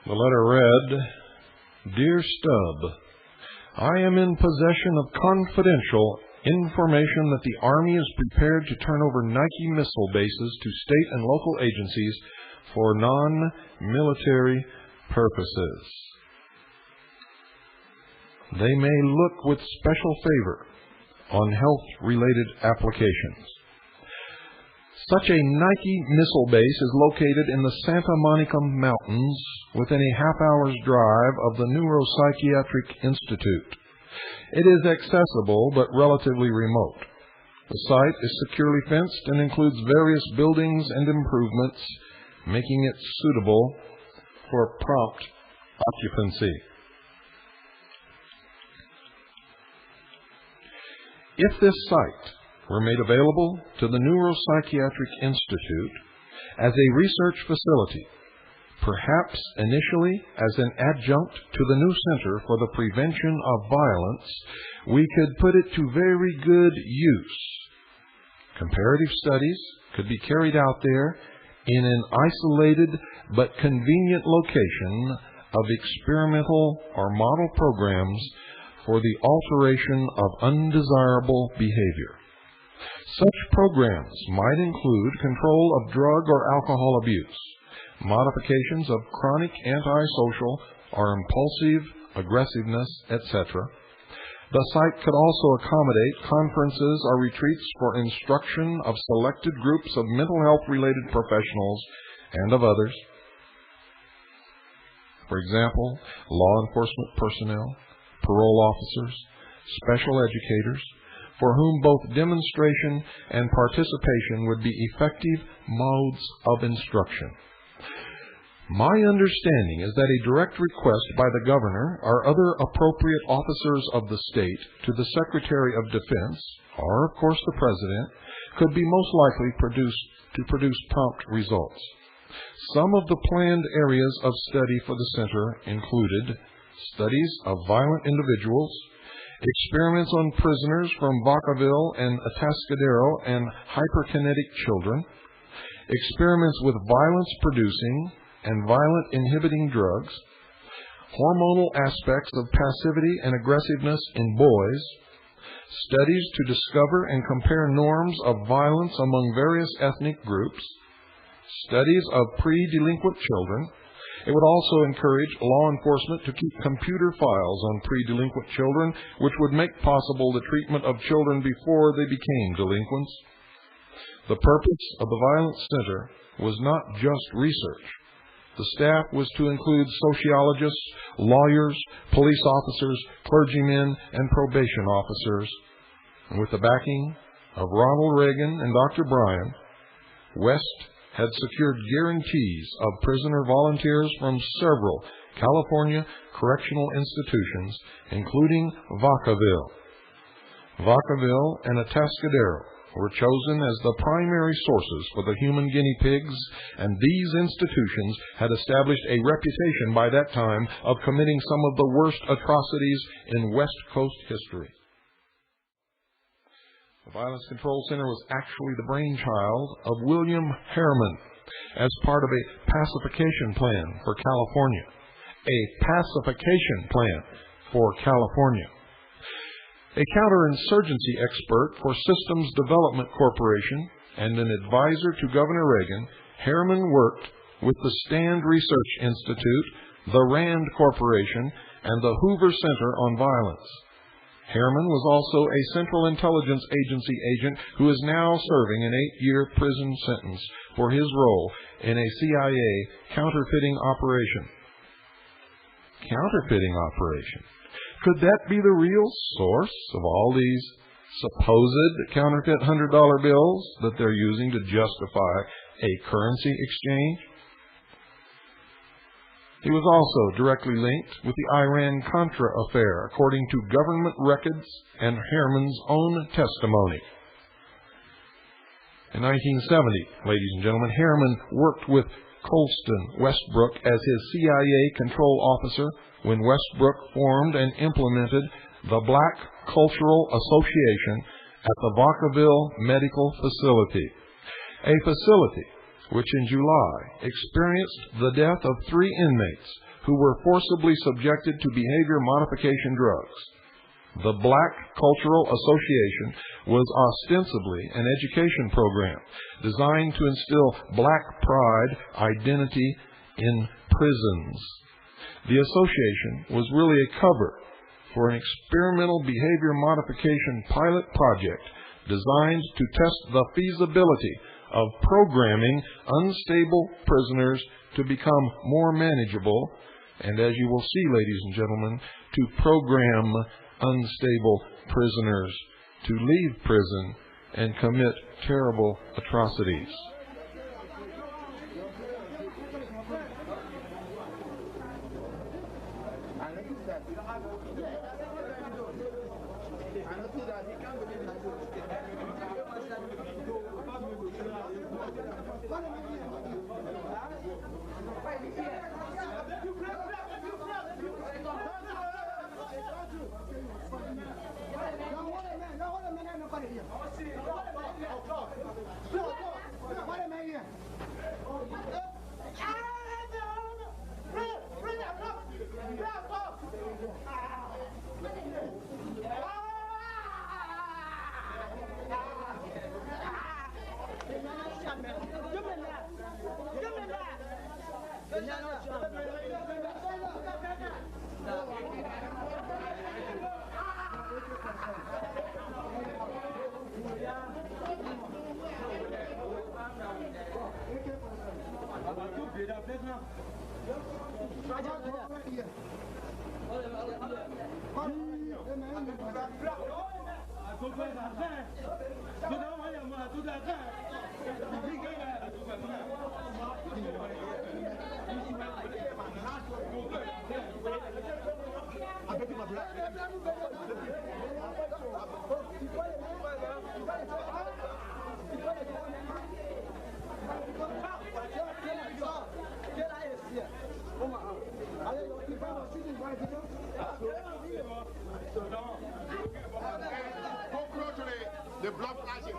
The letter read, Dear Stubb, I am in possession of confidential information that the Army is prepared to turn over Nike missile bases to state and local agencies for non-military purposes. They may look with special favor on health-related applications. Such a Nike missile base is located in the Santa Monica Mountains within a half-hour's drive of the Neuropsychiatric Institute. It is accessible but relatively remote. The site is securely fenced and includes various buildings and improvements, making it suitable for prompt occupancy. If this site were made available to the Neuropsychiatric Institute as a research facility, perhaps initially as an adjunct to the new Center for the Prevention of Violence, we could put it to very good use. Comparative studies could be carried out there in an isolated but convenient location of experimental or model programs for the alteration of undesirable behavior. Such programs might include control of drug or alcohol abuse, modifications of chronic antisocial or impulsive aggressiveness, etc. The site could also accommodate conferences or retreats for instruction of selected groups of mental health-related professionals and of others. For example, law enforcement personnel, parole officers, special educators, for whom both demonstration and participation would be effective modes of instruction. My understanding is that a direct request by the governor or other appropriate officers of the state to the Secretary of Defense, or of course the President, could be most likely to produce prompt results. Some of the planned areas of study for the center included studies of violent individuals, experiments on prisoners from Vacaville and Atascadero and hyperkinetic children, experiments with violence-producing and violent-inhibiting drugs, hormonal aspects of passivity and aggressiveness in boys, studies to discover and compare norms of violence among various ethnic groups, studies of pre-delinquent children. It would also encourage law enforcement to keep computer files on pre-delinquent children, which would make possible the treatment of children before they became delinquents. The purpose of the Violence Center was not just research. The staff was to include sociologists, lawyers, police officers, clergymen, and probation officers. And with the backing of Ronald Reagan and Dr. Bryan, West had secured guarantees of prisoner volunteers from several California correctional institutions, including Vacaville. Vacaville and Atascadero were chosen as the primary sources for the human guinea pigs, and these institutions had established a reputation by that time of committing some of the worst atrocities in West Coast history. The Violence Control Center was actually the brainchild of William Harriman as part of a pacification plan for California. A pacification plan for California. A counterinsurgency expert for Systems Development Corporation and an advisor to Governor Reagan, Harriman worked with the Stand Research Institute, the RAND Corporation, and the Hoover Center on Violence. Harriman was also a Central Intelligence Agency agent who is now serving an 8-year prison sentence for his role in a CIA counterfeiting operation. Counterfeiting operation? Could that be the real source of all these supposed counterfeit $100 bills that they're using to justify a currency exchange? He was also directly linked with the Iran-Contra affair, according to government records and Harriman's own testimony. In 1970, ladies and gentlemen, Harriman worked with Colston Westbrook as his CIA control officer when Westbrook formed and implemented the Black Cultural Association at the Vacaville Medical Facility, a facility which in July experienced the death of 3 inmates who were forcibly subjected to behavior modification drugs. The Black Cultural Association was ostensibly an education program designed to instill black pride identity in prisons. The association was really a cover for an experimental behavior modification pilot project designed to test the feasibility of programming unstable prisoners to become more manageable, and as you will see, ladies and gentlemen, to program unstable prisoners to leave prison and commit terrible atrocities. The blood flashing.